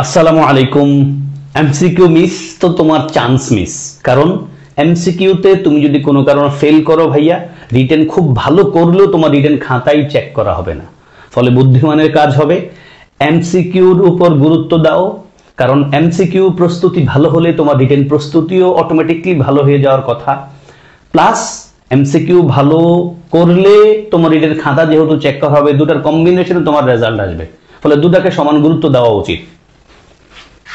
আসসালামু আলাইকুম। MCQ miss তো তোমার চান্স মিস। কারণ এমসিকিউতে তুমি যদি কোনো কারণে ফেল করো ভাইয়া, রিটেন খুব ভালো করলেও তোমার রিটেন খাতায় চেক করা হবে না। ফলে বুদ্ধিমানের কাজ হবে এমসিকিউর উপর গুরুত্ব দাও। কারণ এমসিকিউ প্রস্তুতি ভালো হলে তোমার রিটেন প্রস্তুতিও অটোমেটিকলি ভালো হয়ে যাওয়ার কথা। প্লাস এমসিকিউ ভালো করলে তোমার রিটেন খাতা যেহেতু চেক করা হবে, দুটার কম্বিনেশনে তোমার রেজাল্ট আসবে। ফলে দুটাকে সমান গুরুত্ব দেওয়া উচিত।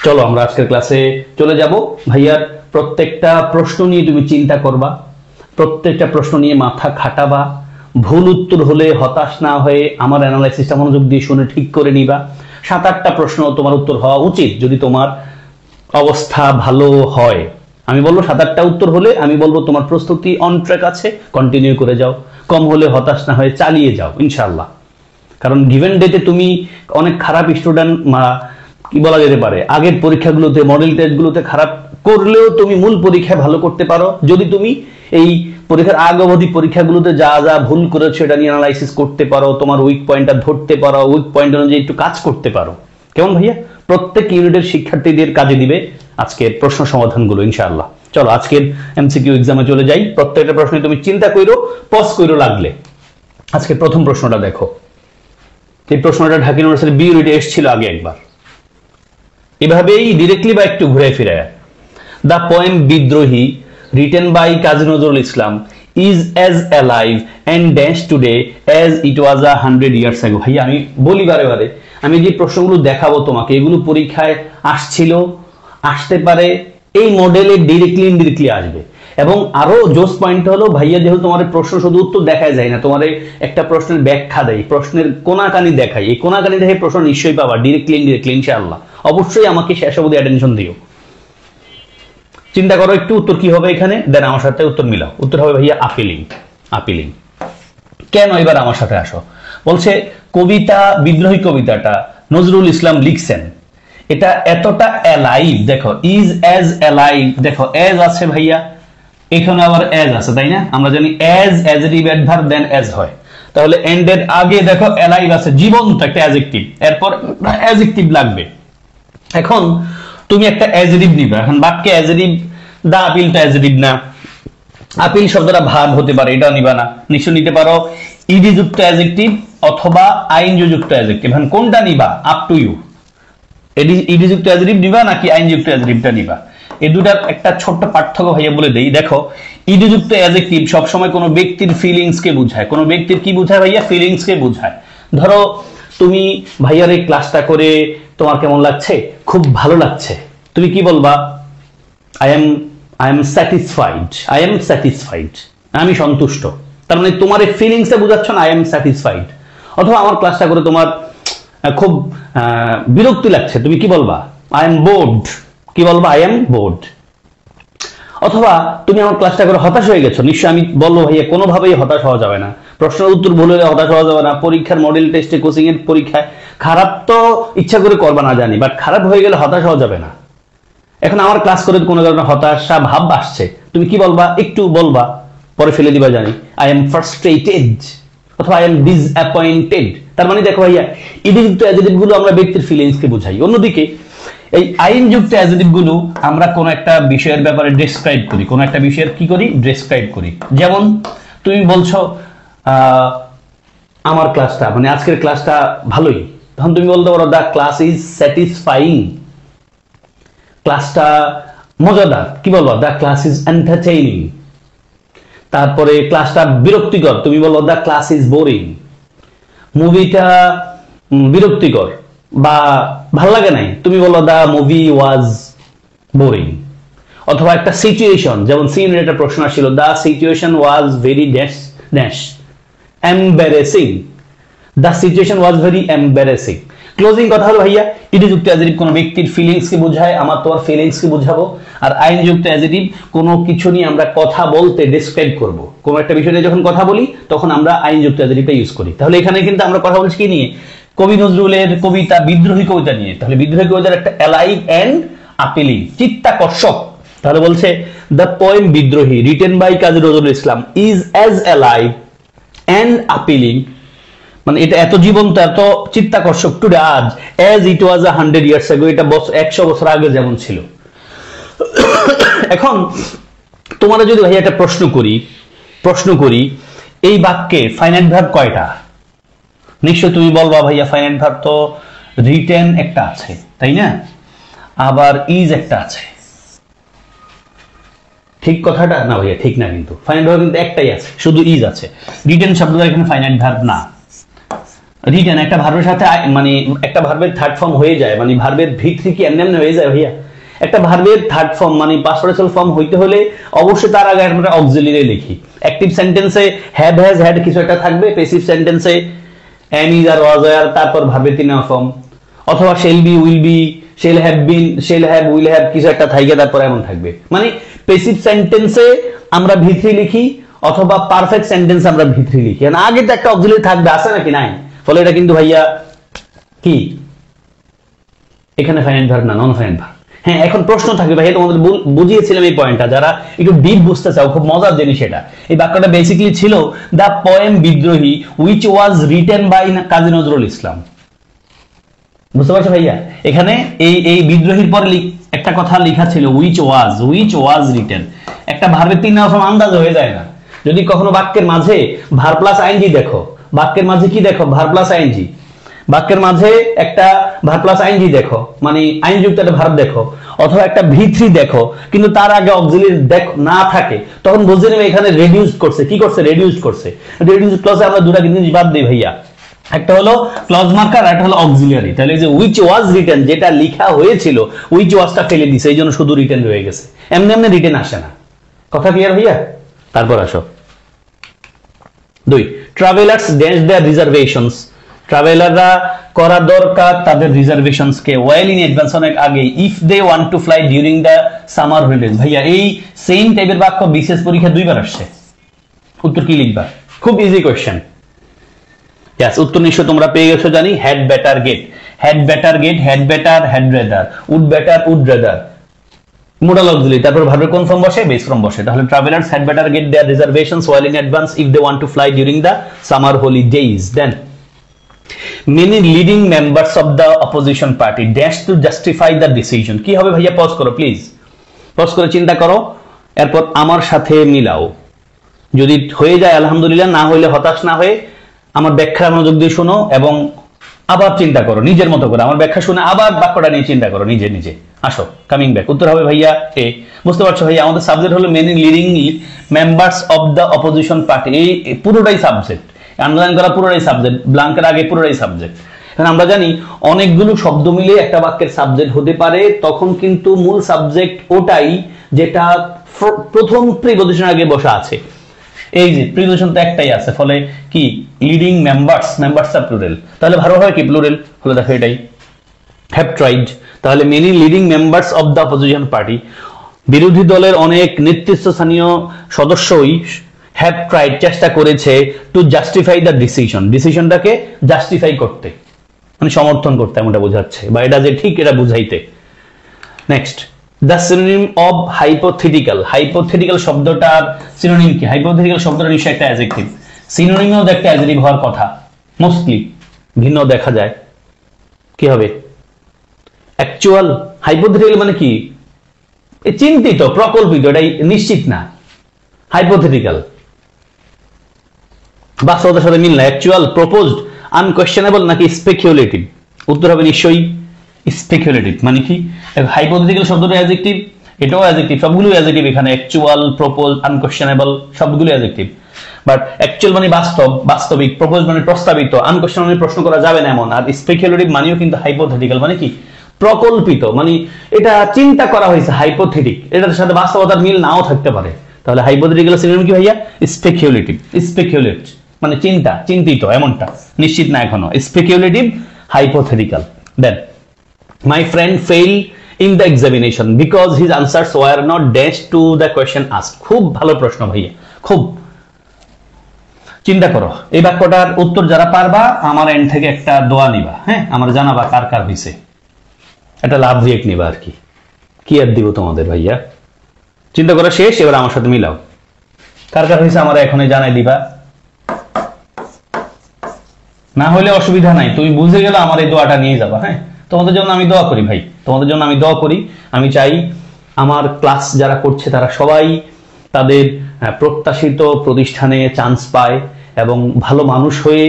চলো আমরা আজকের ক্লাসে চলে যাব। ভাইয়ার প্রত্যেকটা প্রশ্ন নিয়ে তুমি চিন্তা করবা, প্রত্যেকটা প্রশ্ন নিয়ে মাথা খাটাবা। ভুল উত্তর হলে হতাশ না হয়ে আমার অ্যানালাইসিসটা মনোযোগ দিয়ে শুনে ঠিক করে নিবা। 7-8টা প্রশ্ন তোমার উত্তর হওয়া উচিত যদি তোমার অবস্থা ভালো হয়। আমি বলবো 7-8টা উত্তর হলে আমি বলবো তোমার প্রস্তুতি অন ট্র্যাক আছে, কন্টিনিউ করে যাও। কম হলে হতাশ না হয়ে চালিয়ে যাও ইনশাআল্লাহ। কারণ গিভেন ডেতে তুমি অনেক খারাপ স্টুডেন্ট, কি বলা যেতে পারে, আগের পরীক্ষাগুলোতে মডেল টেস্টগুলোতে খারাপ করলেও তুমি মূল পরীক্ষায় ভালো করতে পারো যদি তুমি এই পরীক্ষার আগ অবধি পরীক্ষাগুলোতে যা যা ভুল করেছো এটা নিয়ে অ্যানালাইসিস করতে পারো, তোমার উইক পয়েন্টটা ধরতে পারো, উইক পয়েন্ট অনুযায়ী একটু কাজ করতে পারো। কেমন ভাইয়া? প্রত্যেক ইউনিটের শিক্ষার্থীদের কাজে দিবে আজকের প্রশ্ন সমাধানগুলো ইনশাআল্লাহ। চলো আজকের এমসিকিউ এক্সামে চলে যাই। প্রত্যেকটা প্রশ্নে তুমি চিন্তা করো, পজ করো লাগলে। আজকে প্রথম প্রশ্নটা দেখো। এই প্রশ্নটা ঢাকা ইউনিভার্সিটি বি ইউনিটে এসেছিল আগে একবার, এভাবেই ডিরেক্টলি বা একটু ঘুরে ফিরে। The poem Bidrohi written by Kazi Nazrul Islam is as alive and dash today as it was 100 years ago। ভাই আমি বলি বারে বারে, আমি যে প্রশ্নগুলো দেখাবো তোমাকে এগুলো পরীক্ষায় আসছিল, আসতে পারে, এই মডেলে ডিরেক্টলি ইনডিরেক্টলি আসবে। এবং আরো জোস পয়েন্ট হলো ভাইয়া, যেহেতু তোমার প্রশ্ন শুধু উত্তর দেখায় যায় না, তোমার একটা প্রশ্নের ব্যাখ্যা দেয়, প্রশ্নের কোনাকানি দেখায়। এই কোনাকানি দেখে প্রশ্ন নিশ্চয়ই পাবা ডিরেক্টলি ইনডিরেক্টলি ইনশাআল্লাহ। অবশ্যই আমাকে শেষ অবধি অ্যাটেনশন দিও। চিন্তা করো একটু উত্তর কি হবে এখানে, দেন আমার সাথে উত্তর মিলাও। উত্তর হবে ভাইয়া আপিলিং। আপিলিং কেন? এবার আমার সাথে আসো। বলছে কবিতা, বিদ্রোহী কবিতাটা নজরুল ইসলাম লিখছেন, এটা এতটা অ্যালাইভ। দেখো ইজ অ্যাজ অ্যালাইভ, দেখো অ্যাজ আছে ভাইয়া, এখানে আবার অ্যাজ আছে, তাই না? আমরা জানি অ্যাজ অ্যাডজেক্টিভ অ্যাডভার্ব দেন অ্যাজ হয়। তাহলে এন্ড এর আগে দেখো অ্যালাইভ আছে, জীবন্ত একটা অ্যাডজেক্টিভ, এরপর অ্যাডজেক্টিভ লাগবে। এখন তুমি একটা অ্যাডজেক্টিভ নিবা, এখন বাক্যে অ্যাডজেক্টিভ, দা আপিল তো অ্যাডজেক্টিভ না, আপিল শব্দটা ভার্ব হতে পারে, এটা নিবা না। নিশ্চয় নিতে পারো ইডি যুক্ত অ্যাডজেক্টিভ অথবা আইনজীবী যুক্ত অ্যাডজেক্টিভ। এখন কোনটা নিবা আপ টু ইউ। ইডি যুক্ত অ্যাডজেক্টিভ নিবা নাকি আইনযুক্ত অ্যাডজেক্টিভটা নিবা, এই দুটার একটা ছোট্ট পার্থক্য ভাইয়া বলে দেই। দেখো ইডি যুক্ত অ্যাডজেক্টিভ সবসময় কোনো ব্যক্তির ফিলিংস কে বোঝায়। কোনো ব্যক্তির কি বোঝায় ভাইয়া? ফিলিংস কে বোঝায়। ধরো তুমি ভাইয়ার এই ক্লাসটা করে তোমার কেমন লাগছে? খুব ভালো লাগছে। তুমি কি বলবা? I am satisfied. I am satisfied, আমি সন্তুষ্ট। তার মানে তোমার এই ফিলিংসটা বোঝাচ্ছ না, আই এম স্যাটিসফাইড। অথবা আমার ক্লাসটা করে তোমার খুব বিরক্তি লাগছে, তুমি কি বলবা? I am bored. কি বলবা? I am bored. অথবা তুমি আমার ক্লাসটা করে হতাশ হয়ে গেছো, নিশ্চয় আমি বলবো ভাইয়া কোনোভাবেই হতাশ হওয়া যাবে না। প্রশ্নের উত্তর ভুল হলে হতাশ হওয়া যাবে না। পরীক্ষার মডেল টেস্টে, কোচিং এর পরীক্ষায় খারাপ তো ইচ্ছা করে করবা না জানি, বাট খারাপ হয়ে গেলে হতাশ হওয়া যাবে না। এখন আমার ক্লাস করে কোনো কারণে হতাশা ভাব আসছে, তুমি কি বলবা? একটু বলবা, পরে ফেলে দিবা জানি, আই এম ফ্রাস্ট্রেটেড অথবা আই এম ডিসঅ্যাপয়েন্টেড। তার মানে দেখো ভাইয়া ইডিযুক্ত অ্যাডজেক্টিভ গুলো আমরা ব্যক্তির ফিলিংস কে বোঝাই। অন্যদিকে এই আইনযুক্ত অ্যাডজেক্টিভ গুলো আমরা কোন একটা বিষয়ের ব্যাপারে ডেসক্রাইব করি, কোন একটা বিষয়ের কি করি? ডেসক্রাইব করি। যেমন তুমি বলছো আমার ক্লাসটা, মানে আজকের ক্লাসটা ভালোই, তখন তুমি বলতে পারো দ্য ক্লাস ইজ স্যাটিসফাইং। ক্লাসটা মজাদার, কি বলবো? The class is entertaining. তারপরে ক্লাসটা বিরক্তিকর, তুমি বলবো দ্য ক্লাস ইজ বোরিং। মুভিটা বিরক্তিকর বা ভালো লাগে নাই, তুমি বলো দ্য মুভি ওয়াজ বোরিং। অথবা একটা সিচুয়েশন, যেমন সি ইউনিটে একটা প্রশ্ন ছিল, the situation was very dash dash embarrassing. The situation was very embarrassing. Closing কথা হলো ভাইয়া ইডিযুক্ত অ্যাডজেক্টিভ কোনো ব্যক্তির ফিলিংস কে বোঝায়, আমার তোমার ফিলিংস কে বোঝাবো। আর আইনযুক্ত অ্যাডজেক্টিভ কোনো কিছু নিয়ে আমরা কথা বলতে ডেসক্রাইব করব। কোনো একটা বিষয় নিয়ে যখন কথা বলি তখন আমরা আইনযুক্ত অ্যাডজেক্টিভটা ইউজ করি। তাহলে এখানে কিন্তু আমরা কথা বলছি কি নিয়ে? কবি নজরুলের কবিতা বিদ্রোহী কবিতা নিয়ে। তাহলে বিদ্রোহী কবিতার একটা অ্যালাইভ এন্ড আপিলিং, চিত্তাকর্ষক। তাহলে বলছে the poem Bidrohi written by Kazi Nazrul Islam is as alive and appealing মানে এটা এত জীবন্ত, এত চিত্তাকর্ষক টুডে আজ, অ্যাজ ইট ওয়াজ 100 ইয়ার্স আগে, এটা 100 বছর আগে যেমন ছিল। এখন তোমাদের যদি ভাই একটা প্রশ্ন করি এই বাক্যে ফাইনাইট ভার্ব কয়টা? নিশ্চয় তুমি বলবা ভাইয়া ফাইনাইট ভার্ব তো রিটেন একটা আছে, তাই না, আবার ইজ একটা আছে। ঠিক কথাটা না ভাইয়া? ঠিক না, কিন্তু ফাইনাইট ভার্ব কিন্তু একটাই আছে, শুধু ইজ আছে। রিটেন শব্দটা এখানে ফাইনাইট ভার্ব না। রিটেন একটা ভার্বের সাথে মানে একটা ভার্বের থার্ড ফর্ম হয়ে যায়, মানে ভার্বের ভিত্তি কি এমনি এমনি হয়ে যায় ভাইয়া? একটা ভার্বের থার্ড ফর্ম মানে পাস্ট পার্টিসিপল ফর্ম হইতে হলে অবশ্যই তার আগে আমরা অক্সিলারি লিখি। অ্যাক্টিভ সেন্টেন্সে হ্যাভ হ্যাজ হ্যাড কিছু একটা থাকবে, প্যাসিভ সেন্টেন্সে এম ইজ আর ওয়াজ আর, তারপর ভার্বের 3 নম্বর ফর্ম, অথবা shall be, will be, shall have been, shall have, will have কিছু একটা থাইকে তারপর এমন থাকবে। মানে প্যাসিভ সেন্টেন্সে আমরা ভিত্তি লিখি, অথবা পারফেক্ট সেন্টেন্সে আমরা ভিত্তি লিখি, মানে আগে তো একটা অক্সিলারি থাকবে, আছে নাকি নাই? ফলে এটা কিন্তু ভাইয়া কি এখানে ফাইনাইট ভার্ব না, নন ফাইনাইট ভার্ব। হ্যাঁ, এখন প্রশ্ন থাকবে ভাই, তোমাদের বুঝিয়েছিলাম এই পয়েন্টটা, যারা একটু ডিপ বুঝতে চাও, খুব মজার জিনিস এটা। এই বাক্যটা বেসিক্যালি ছিল দ্য পোয়েম বিদ্রোহী which was written by Kazi Nazrul ইসলাম। বুঝতে পারছো ভাইয়া? এখানে এই বিদ্রোহীর পরে একটা কথা লেখা ছিল উইচ ওয়াজ রিটেন। একটা ভার্বের 3 নম্বর ফর্ম আন্দাজ হয়ে যায় না। যদি কখনো বাক্যের মাঝে ভার্ব প্লাস আইএনজি দেখো, বাক্যের মাঝে কি দেখো? Verb plus ING. বাক্যের মাঝে একটা ভার্ব প্লাস আইএনজি দেখো, মানে আইনযুক্ত একটা ভার্ব দেখো, অথবা একটা ভিত্তি দেখো, কিন্তু তার আগে অক্সিলারি দেখো না থাকে, তখন বুঝে নেবে এখানে রেডিউস করছে। কি করছে? রেডিউস করছে। রেডিউস ক্লজে আমরা দুটা জিনিস বাদ দিই ভাইয়া, একটা হলো ক্লজ মার্কার, একটা হলো অক্সিলারি। তাহলে যে উইচ ওয়াজ রিটেন, যেটা লেখা হয়েছিল উইচ ওয়াজটা ফেলে দিছে, এই জন্য শুধু রিটেন রয়ে গেছে, এমনি এমনি রিটেন আসে না। কথা ক্লিয়ার ভাইয়া? তারপর আসো 2, ট্রাভেলার্স ড্যাশ দেয়ার রিজার্ভেশনস। ট্রাভেলাররা করা দরকার তাদের রিজার্ভেশনস কে ওয়েল ইন অ্যাডভান্স, অনেক আগে, if they want to fly during the summer holidays. ভাইয়া এই সেম টাইপের বাক্য বিশেষ পরীক্ষা 2 বার আসছে। উত্তর কি লিখবা? খুব ইজি কোশ্চেন। यस, উত্তর নিশ্চয় তোমরা পেয়ে গেছো জানি। Had better get, had better get, had better, had rather, would better, would rather, modal auxiliary, তারপর ভার্বের কোন ফর্ম বসে? বেস ফর্ম বসে। তাহলে travellers had better get their reservations well in advance if they want to fly during the summer holidays. Then many leading members of the opposition party dash to justify the decision। কি হবে ভাইয়া? Pause করো please, pause করে চিন্তা করো, এরপর আমার সাথে মিলাও। যদি হয়ে যায় আলহামদুলিল্লাহ, না হইলে হতাশ না হয়ে আমার ব্যাখ্যা মনোযোগ দিয়ে শোনো এবং আবার চিন্তা করো নিজের মতো করে। আমার ব্যাখ্যা শুনে আবার বাক্যটা নিয়ে চিন্তা করো নিজে নিজে। আসো, কামিং ব্যাক। উত্তর হবে ভাইয়া এ। বুঝতে পারছো ভাইয়া? আমাদের সাবজেক্ট হলো many leading members of the opposition party. এই পুরোটাই সাবজেক্ট, আন্ডারলাইন করা পুরোটাই সাবজেক্ট, ব্ল্যাঙ্কের আগে পুরোটাই সাবজেক্ট। কারণ আমরা জানি অনেকগুলো শব্দ মিলে একটা বাক্যের সাবজেক্ট হতে পারে, তখন কিন্তু মূল সাবজেক্ট ওটাই যেটা প্রথম প্রিপজিশন আগে বসা আছে। এই যে প্রিপজিশন তো একটাই আছে, ফলে কি leading members, members are plural. তাহলে ভালো হয় কি প্লুরাল হলো, দেখো এটাই হ্যাভ ট্রাইড। তাহলে many leading members of the opposition party, বিরোধী দলের অনেক নেতৃত্বস্থানীয় সদস্যই হ্যাভ ট্রাইড, চেষ্টা করেছে, টু জাস্টিফাই দ্য ডিসিশন, ডিসিশনটাকে জাস্টিফাই করতে, মানে সমর্থন করতে, এমনটা বোঝাচ্ছে, বা এটা যে ঠিক এটা বুঝাইতে। Next, the synonym of hypothetical. Hypothetical শব্দটার সিনোনিম কি? হাইপোথেটিক্যাল শব্দটা নিশ্চয়ই একটা অ্যাডজেক্টিভ, সিনোনিমও একটা অ্যাডজেক্টিভ হওয়ার কথা, মোস্টলি ভিন্ন দেখা যায়। কি হবে? অ্যাকচুয়াল। হাইপোথেটিক্যাল মানে কি? চিন্তিত, প্রকল্পিত, এটাই নিশ্চিত না। হাইপোথেটিক্যাল বাস্তবতার সাথে মিল না। অ্যাকচুয়াল, প্রপোজড, আনকোয়েশ্চেনেবল নাকি স্পেকুলেটিভ? উত্তর হবে নিশ্চয়ই স্পেকুলেটিভ। মানে কি? হাইপোথেটিক্যাল শব্দটা অ্যাডজেক্টিভ, এটাও অ্যাডজেক্টিভ, সবগুলো অ্যাডজেক্টিভ এখানে। অ্যাকচুয়াল, প্রপোজ, আনকোয়েশ্চেনেবল সবগুলো অ্যাডজেক্টিভ। বাট অ্যাকচুয়াল মানে বাস্তব, বাস্তবিক, প্রপোজ মানে প্রস্তাবিত, আনকোয়েশ্চেনেবল মানে প্রশ্ন করা যাবে না এমন, আর স্পেকুলেটিভ মানেও কিন্তু হাইপোথেটিক্যাল মানে কি? প্রকল্পিত, মানে এটা চিন্তা করা হয়েছে, হাইপোথেটিক, এটার সাথে বাস্তবতার মিল নাও থাকতে পারে। তাহলে হাইপোথেটিক্যাল সিনোনিম কি ভাইয়া? স্পেকুলেটিভ। স্পেকুলেট মানে চিন্তা, চিন্তিত, এমনটা, নিশ্চিত না এখনো। Speculative, hypothetical. Then my friend fell in the examination because his answers were not dash to the question asked. খুব ভালো প্রশ্ন ভাইয়া, খুব চিন্তা করো। এই বাক্যটার উত্তর যারা পারবা আমার এন্ড থেকে একটা দোয়া নিবা, হ্যাঁ, আমার জানাবা কার কার হইছে, একটা লাভ রিয়েক্ট নিবা আর কি। কি আর দিব তোমাদের ভাইয়া? চিন্তা করা শেষ, এবার আমার সাথে মিলাও কার কার হয়েছে আমার এখনই জানাই দিবা। না হলে অসুবিধা নাই, তুমি বুঝে গেলে আমার এই দোয়াটা নিয়ে যাবা। হ্যাঁ, তোমাদের জন্য আমি দোয়া করি ভাই, তোমাদের জন্য আমি দোয়া করি। আমি চাই আমার ক্লাস যারা করছে তারা সবাই তাদের প্রত্যাশিত প্রতিষ্ঠানে চান্স পায় এবং ভালো মানুষ হয়ে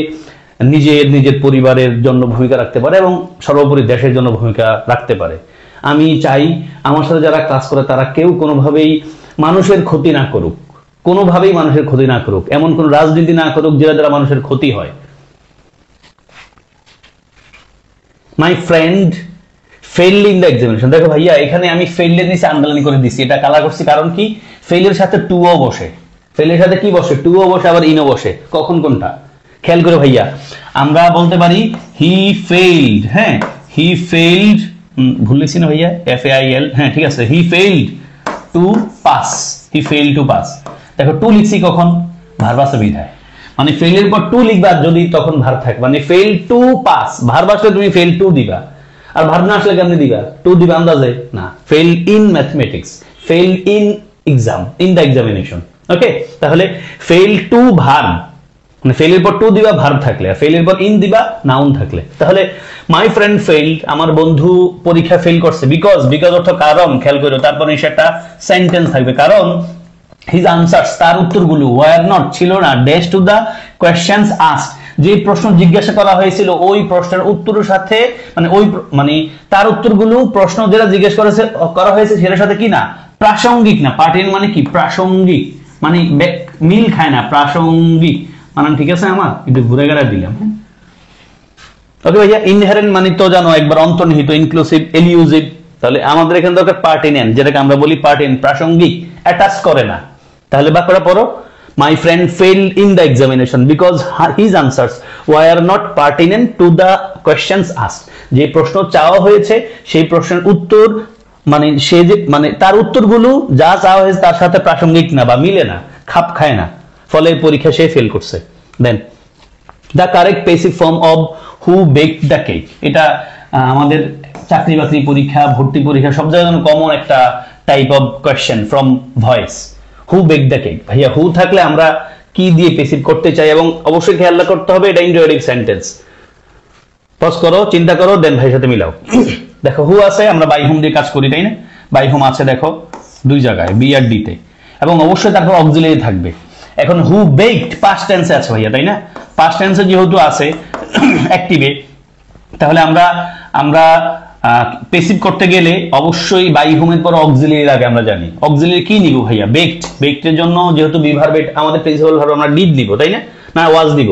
নিজের পরিবারের জন্য ভূমিকা রাখতে পারে এবং সর্বোপরি দেশের জন্য ভূমিকা রাখতে পারে। আমি চাই আমার সাথে যারা ক্লাস করে তারা কেউ কোনোভাবেই মানুষের ক্ষতি না করুক, কোনোভাবেই মানুষের ক্ষতি না করুক, এমন কোন রাজনীতি না করুক যেটা দ্বারা মানুষের ক্ষতি হয়। My friend failed in the examination. দেখো ভাইয়া, এখানে আমি ফেইলড এর নিচে আন্ডারলাইন করে দিছি, এটা কালার করছি কারণ কি, ফেইলের সাথে টু ও বসে, ফেইলের সাথে কি বসে, টু ও বসে, আবার ইনও বসে। কখন কোনটা খেয়াল করে ভাইয়া, আমরা বলতে পারি হি ফেইলড, হ্যাঁ হি ফেইলড, ভুল লিখছি না ভাইয়া, FAIL, হ্যাঁ ঠিক আছে, হি ফেইলড টু পাস, হি ফেইলড টু পাস। দেখো টু লিখছি কখন, ভার্ব আছে বিধায়, মানে ফেইলের পর টু লিখবা যদি তখন ভার্ব থাকে, মানে ফেইল টু পাস, ভার্ব আসলে তুমি ফেইল টু দিবা, আর ভার্ব না আসলে কেমনে দিবা, টু দিবা আন্দাজে না। Fail in mathematics, fail in exam, in the examination. Okay, তাহলে ফেইল টু ভার্ব, মানে ফেইলের পর টু দিবা ভার্ব থাকলে, আর ফেইলের পর ইন দিবা নাউন থাকলে। তাহলে মাই ফ্রেন্ড ফেইলড, আমার বন্ধু পরীক্ষা ফেল করছে, বিকজ, বিকজ অর্থ কারণ, খেয়াল করো, তারপর একটা সেন্টেন্স থাকবে, কারণ হিজ আনসার্স, তার উত্তরগুলো, ওয়ার নট, ছিল না, dash to the questions asked, যে প্রশ্ন জিজ্ঞাসা করা হয়েছিল ওই প্রশ্নের উত্তরের সাথে, মানে ওই মানে তার উত্তরগুলো প্রশ্ন যেটা জিজ্ঞেস করা হয়েছে সেটার সাথে কি না, প্রাসঙ্গিক না। পার্টিন মানে কি, প্রাসঙ্গিক, মানে মিল খায় না, প্রাসঙ্গিক। মানে ঠিক আছে, আমার একটু ঘুরে গেড়া দিলাম। হ্যাঁ, ওকে ভাইয়া। ইনহেরেন্ট মানে তো জানো একবার অন্তর্নিহিত, ইনক্লুসিভ, এলিউজিভ। তাহলে আমাদের এখানে দরকার পার্টিনেন্ট, যেটাকে আমরা বলি পার্টিন, প্রাসঙ্গিক, অ্যাটাচ করে না। তাহলে বাক্যটা পড়ো, my friend failed in the examination because his answers were not pertinent to the questions asked. যে প্রশ্ন চাওয়া হয়েছে সেই প্রশ্নের উত্তর, মানে সে যে, মানে তার উত্তরগুলো যা চাওয়া হয়েছে তার সাথে প্রাসঙ্গিক না বা মিলে না, খাপ খায় না, ফলে পরীক্ষা সে ফেল করছে। Then the correct passive form of who baked the cake, এটা আমাদের চাকরি বাকরি পরীক্ষা, ভর্তি পরীক্ষা সব জায়গায় কমন একটা type of question from voice. Who baked the cake, ভাইয়া হু থাকলে আমরা কি দিয়ে পেসিভ করতে চাই, এবং অবশ্যই খেয়াল করতে হবে এটা ইন্টারোগেটিভ সেন্টেন্স। পজ করো, চিন্তা করো, দেন ভাইয়ের সাথে মিলাও। দেখো হু আছে, আমরা বাই হুম দিয়ে কাজ করি, তাই না? বাই হুম আছে দেখো দুই জায়গায়, বি আর ডি তে, এবং অবশ্যই তারপর অক্সিলারি থাকবে। এখন হু বেকড পাস্ট টেন্সে আছে ভাইয়া, তাই না? পাস্ট টেন্সে যেহেতু আছে অ্যাক্টিভে, তাহলে আমরা পেসিভ করতে গেলে অবশ্যই বাই হুমের পর অক্সিলারি লাগে। আমরা জানি অক্সিলারি কি নিব ভাইয়া, বেকড। বেকডের জন্য যেহেতু বি ভার্ব, আমাদের প্রিন্সিপাল ভার্ব আমরা ডিড নিব, তাই না? না ওয়াজ নিব,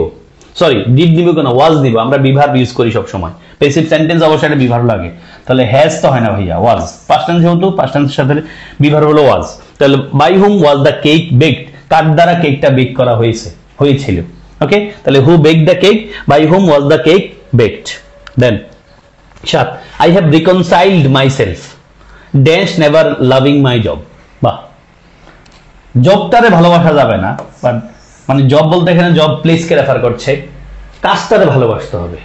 সরি ডিড নিব কেন, ওয়াজ নিব। আমরা বি ভার্ব ইউজ করি সব সময়, পেসিভ সেন্টেন্স অবশ্যই একটা বি ভার্ব লাগে। তাহলে হ্যাজ তো হয় না ভাইয়া, ওয়াজ। পাস্ট টেন্স যেহেতু পাস্ট টেন্সের সাথে বি ভার্ব হলো ওয়াজ। তাহলে by whom was the cake baked, কার দ্বারা কেকটা বেক করা হয়েছিল। ওকে, তাহলে who baked the cake, by whom was the cake baked. Then 7, I have reconciled myself dash never loving my job। বাহ, জবটারে ভালোবাসা যাবে না, বাট মানে জব বলতে এখানে জব প্লেসকে রেফার করছে, কাজটারে ভালোবাসতে হবে।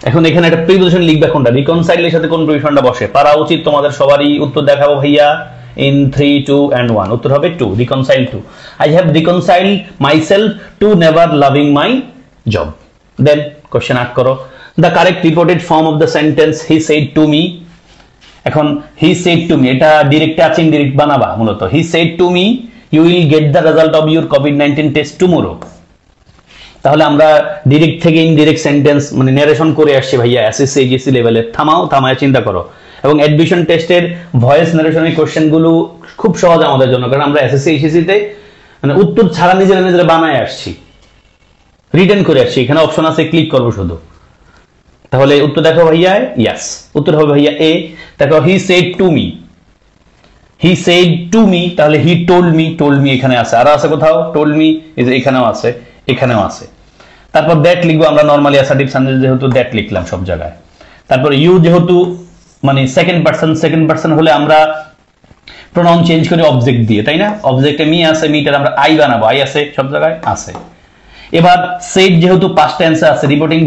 এখন এখানে একটা প্রিপোজিশন লিখবে, কোনটা, রিকনসাইলের সাথে কোন প্রিপোজিশনটা বসে পারা উচিত তোমাদের সবারই। উত্তর দেখাবো ভাইয়া in 3, 2 and 1। উত্তর হবে 2, reconcile to। I have reconciled myself to never loving my job। Then question 8 করো, the correct reported form of the sentence he said to me। এখন he said to me, এটা ডিরেক্ট আছে indirect বানাবা মূলত। he said to me you will get the result of your COVID-19 test tomorrow। তাহলে আমরা direct থেকে indirect sentence মানে narration করে আসছি ভাইয়া এসএসসি এইচএসসি লেভেলে। থামায় চিন্তা করো। এবং অ্যাডমিশন টেস্টের ভয়েস নারেশনের কোশ্চেনগুলো খুব সহজ আমাদের জন্য, কারণ আমরা এসএসসি এইচএসসি তে মানে উত্তর ছাড়া নিজেরা বানায় আসছি, রিটেন করে আসছি। এখানে অপশন আছে, ক্লিক করবো শুধু। তাহলে উত্তর দেখো ভাইয়া, ইয়াস উত্তর হবে ভাইয়া এ। দেখো he said to me, he said to me, তাহলে হি টোল্ড মি এখানে আছে, আর আছে কোথাও টোল্ড মি, এই যে এখানেও আছে, এখানেও আছে। তারপর দ্যাট লিখবো আমরা, নরমালি অ্যাসার্টিভ সেন্টেন্স যেহেতু দ্যাট লিখলাম সব জায়গায়। তারপর ইউ যেহেতু মানে সেকেন্ড পারসন হলে আমরা প্রোনাউন চেঞ্জ করি অবজেক্ট দিয়ে, তাই না? অবজেক্টে মি আছে, মিটার আমরা আই বানাবো, আই আছে সব জায়গায় আছে। এবার সেড যেহেতু পাস্ট টেন্সে আছে, রিপোর্টিং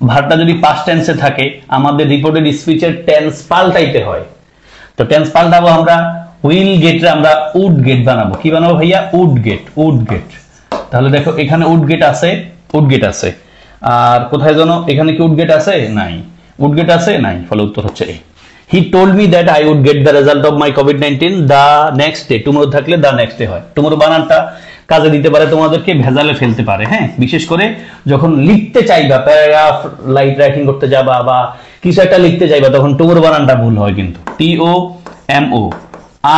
ভার্বটা যদি পাস্ট টেন্সে থাকে, আমাদের রিপোর্টেড স্পিচের টেন্স পাল্টাইতে হয়। তো টেন্স পাল্টাবো আমরা, উইল গেটে আমরা উড গেট বানাবো। কি বানাবো ভাইয়া? Would get. তাহলে দেখো এখানে উড গেট আছে, উডগেট আছে। আর কোথায় যেন এখানে কি উডগেট আছে? নাই। উডগেট আছে? নাই। ফলে উত্তর হচ্ছে A. He told me that I would get the result of my কোভিড-19 দ্য নেক্সট ডে। টুমরো থাকলে দ্য নেক্সট ডে হয়। টুমরো বানানটা কাজে দিতে পারে, তোমাদেরকে ভেজালে ফেলতে পারে। হ্যাঁ, বিশেষ করে যখন লিখতে চাইবা, প্যারাগ্রাফ লাইট রাইটিং করতে যাবা বা কিছু একটা লিখতে চাইবা, তখন টুমরো বানানটা ভুল হয় কিন্তু। TOMO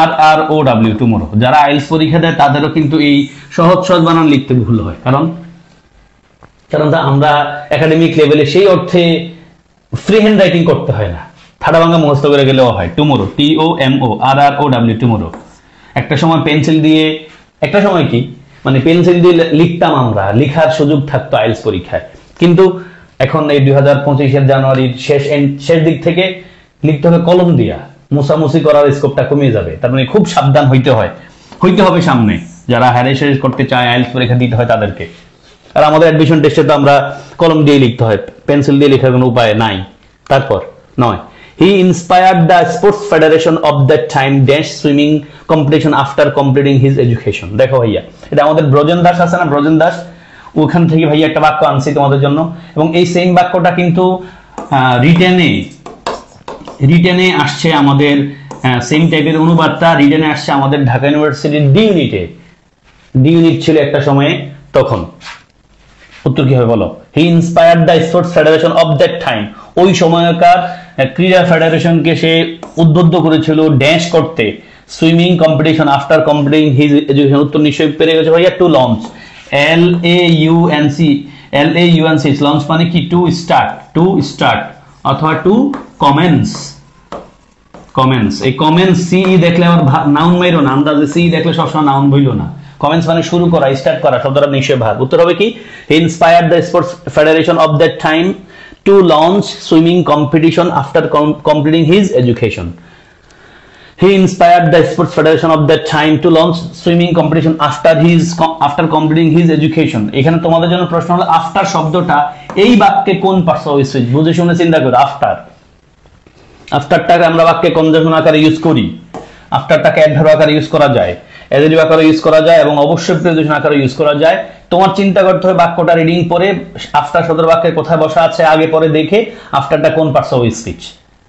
RROW tomorrow. যারা আইএলটিএস পরীক্ষা দেয় তাদেরও কিন্তু এই সহজ সহজ বানান লিখতে ভুল হয়, কারণ আমরা একাডেমিক লেভেলে সেই অর্থে ফ্রি হ্যান্ড রাইটিং করতে হয় না, ঠাডা ভাঙা মুখস্থ করে গেলেও হয়। Tomorrow TOMO RROW tomorrow. একটা সময় পেন্সিল দিয়ে, একটা সময় কি মানে পেন্সিল দিয়ে লিখতাম আমরা, লিখার সুযোগ থাকতো আইএলটিএস পরীক্ষায়, কিন্তু এখন এই 2025 জানুয়ারির শেষ দিক থেকে লিখতে হবে কলম দিয়া। মুছামুছি করার স্কোপটা কমে যাবে, তার মানে খুব সাবধান হইতে হবে সামনে যারা হায়ার করতে চায়, আইএলটিএস পরীক্ষা দিতে হয় তাদেরকে। আর আমাদের অ্যাডমিশন টেস্টে তো আমরা কলম দিয়ে লিখতে হয়, পেন্সিল দিয়ে লেখার কোনো উপায় নাই। তারপর 9, he inspired the sports federation of that time dance swimming competition after completing his education। দেখো ভাইয়া, এটা আমাদের ব্রজেন দাস আছে না, ব্রজেন দাস, ওখান থেকে ভাইয়া একটা বাক্য আনছি তোমাদের জন্য, এবং এই সেম বাক্যটা কিন্তু রিটেনে আসছে আমাদের, সেম টাইপের অনুবাদটা রিটেনে আসছে আমাদের ঢাকা ইউনিভার্সিটির ডি ইউনিট ছিল একটা সময়ে, তখন। উত্তর কি হবে বলো? He inspired the sports federation of that time. ওই সময়কার ক্রীড়া ফেডারেশনকে সে উদ্বুদ্ধ করেছিল ড্যান্স করতে, swimming competition after completing his education. উত্তর নিশ্চয়ই পেরে গেছে ভাইয়া। টু লঞ্চ, LAUNC, লঞ্চ মানে কি? টু স্টার্ট অথবা টু কমেন্স। এই কমেন্স সি দেখলে আবার নাউন মাইরো না, আন্দাজে সি দেখলে সবসময় নাউন বইলো না। কমেন্টস মানে শুরু করা, স্টার্ট করা, শব্দটা নিশ্চয়ই ভার্ব। উত্তর হবে কি? He inspired the sports federation of that time to launch swimming competition after completing his education. He inspired the sports federation of that time to launch swimming competition after completing his education। এখানে তোমাদের জন্য প্রশ্ন হলো after শব্দটা এই বাক্যে কোন parts of speech? বুঝে শুনে চিন্তা করো। আফটারটাকে আমরা বাক্যে কনজাংশন আকারে ইউজ করি, আফটারটাকে অ্যাডভার্ব আকারে ইউজ করা যায়, অ্যাডজেক্টিভ আকারে ইউজ করা যায়, এবং অবশ্যই প্রিপোজিশন আকারে ইউজ করা যায়। তোমার চিন্তা করতে হবে বাক্যটা রিডিং পরে আফটার শব্দের বাক্যের কোথায় বসা আছে আগে পরে দেখে আফটারটা কোন পার্টস অফ স্পিচ।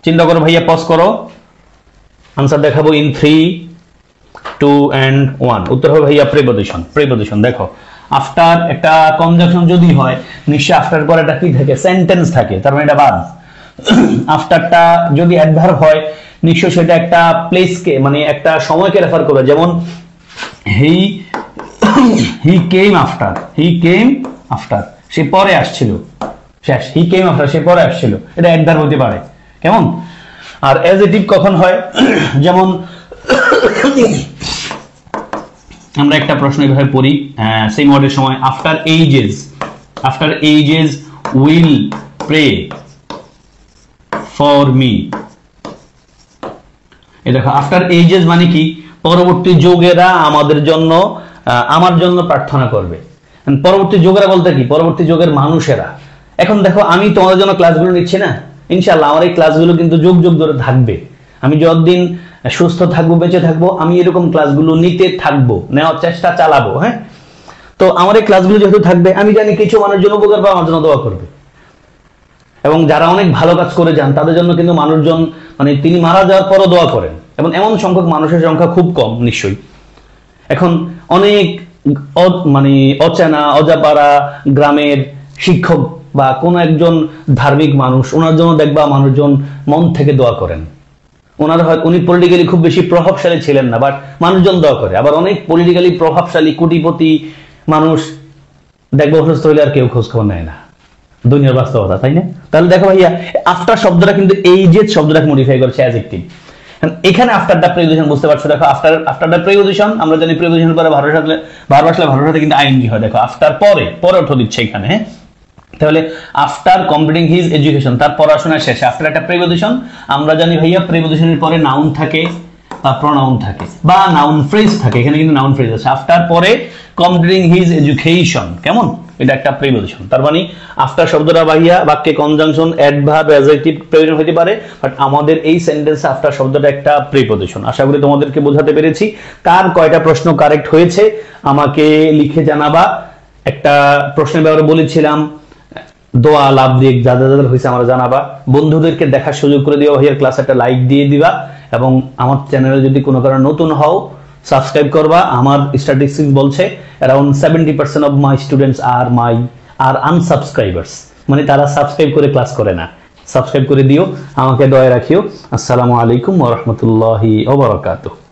চিন্তা করো ভাইয়া, পজ করো, আনসার দেখাবো ইন 3, 2 and 1। উত্তর হবে ভাইয়া প্রিপোজিশন। দেখো, আফটার একটা কনজাংশন যদি হয়, নিশ্চয়ই আফটার পরে একটা কি থাকে? সেন্টেন্স থাকে, তার মানে এটা বাদ। আফটারটা যদি অ্যাডভার্ব হয়, নিশ্চয়ই সেটা একটা প্লেসকে মানে একটা সময়কে রেফার করবে, যেমন হি কেম আফটার, সে পরে আসছিল, শেষ। হি কেম আফটার, সে পরে আসছিল, এটা অ্যাডভার্ব হতে পারে। কেমন? আর অ্যাডজেক্টিভ কখন হয়? যেমন আমরা একটা প্রশ্ন এভাবে পড়ি সেম ওয়ার্ডের সময়, after ages will pray for me. এই দেখো, আফটার এইজেস মানে কি? পরবর্তী যুগেরা আমার জন্য প্রার্থনা করবে। পরবর্তী যুগেরা বলতে কি? পরবর্তী যুগের মানুষেরা। এখন দেখো, আমি তোমাদের জন্য ক্লাসগুলো নিচ্ছি না, ইনশাআল্লাহ আমার এই ক্লাসগুলো কিন্তু যুগ ধরে থাকবে। আমি যতদিন সুস্থ থাকবো, বেঁচে থাকবো, আমি এরকম ক্লাসগুলো নিতে থাকবো, নেওয়ার চেষ্টা চালাবো। হ্যাঁ, তো আমার এই ক্লাসগুলো যেহেতু থাকবে, আমি জানি কিছু মানুষ জন্য উপকার পাবে, আমার জন্য দোয়া করবে। এবং যারা অনেক ভালো কাজ করে যান তাদের জন্য কিন্তু মানুষজন মানে তিনি মারা যাওয়ার পরও দোয়া করেন, এবং এমন সংখ্যক মানুষের সংখ্যা খুব কম নিশ্চয়ই। এখন অনেক মানে অচেনা অজাপাড়া গ্রামের শিক্ষক বা কোন একজন ধার্মিক মানুষ, ওনার জন্য দেখবা মানুষজন মন থেকে দোয়া করেন। উনি পলিটিক্যালি খুব বেশি প্রভাবশালী ছিলেন না, বাট মানুষজন দোয়া করে। আবার অনেক পলিটিক্যালি প্রভাবশালী কোটিপতি মানুষ দেখবো অসুস্থ হইলে আর কেউ খোঁজ খবর নেয় না, দুনিয়ার বাস্তবতা, তাই না? তাহলে দেখো ভাইয়া, আফটার শব্দটা কিন্তু এই যে শব্দটাকে মডিফাই করছে অ্যাডজেক্টিভ। এখানে আফটারটা প্রিপোজিশন, বুঝতে পারছো? দেখো, আফটারটা প্রিপোজিশন, আমরা জানি প্রিপোজিশনের পরে ভার্ব আসলে ভার্বের সাথে কিন্তু আইএনজি হয়। দেখো, আফটার পরে অর্থ দিচ্ছে এখানে। হ্যাঁ, তাহলে আফটার কমপ্লিটিং হিজ এডুকেশন, তার পড়াশোনা শেষে। আফটার একটা প্রিপোজিশন, আমরা জানি ভাইয়া প্রিপোজিশনের পরে নাউন থাকে বা প্রনাউন থাকে বা নাউন ফ্রেজ থাকে, এখানে কিন্তু নাউন ফ্রেজ আছে। আফটার পরে কমপ্লিটিং হিজ এডুকেশন, কেমন? এটা একটা প্রিপোজিশন। তার মানে আফটার শব্দটা ভাইয়া বাক্যে কনজাংশন, অ্যাডভার্ব, অ্যাডজেক্টিভ প্রয়োজন হতে পারে, বাট আমাদের এই সেন্টেন্সে আফটার শব্দটা একটা প্রিপোজিশন। আশা করি তোমাদেরকে বোঝাতে পেরেছি। কার কয়টা প্রশ্ন কারেক্ট হয়েছে আমাকে লিখে জানাবা, একটা প্রশ্নের ব্যাপারে বলেছিলাম দোয়া লাভ দিয়ে যাদের যাদের হয়েছে আমার জানাবা, বন্ধুদেরকে দেখার সুযোগ করে দিও ভাইয়ার ক্লাস, একটা লাইক দিয়ে দিবা, এবং আমার চ্যানেলে যদি কোনো কারণে নতুন হও সাবস্ক্রাইব করবা। আমার স্ট্যাটিস্টিক্স বলছে around 70% of my students are আনসাবস্ক্রাইবার্স, মানে তারা সাবস্ক্রাইব করে ক্লাস করে না। সাবস্ক্রাইব করে দিও, আমাকে দয়া রাখিও। আসসালামু আলাইকুম ওয়া রাহমাতুল্লাহি ওয়া বারাকাতুহু।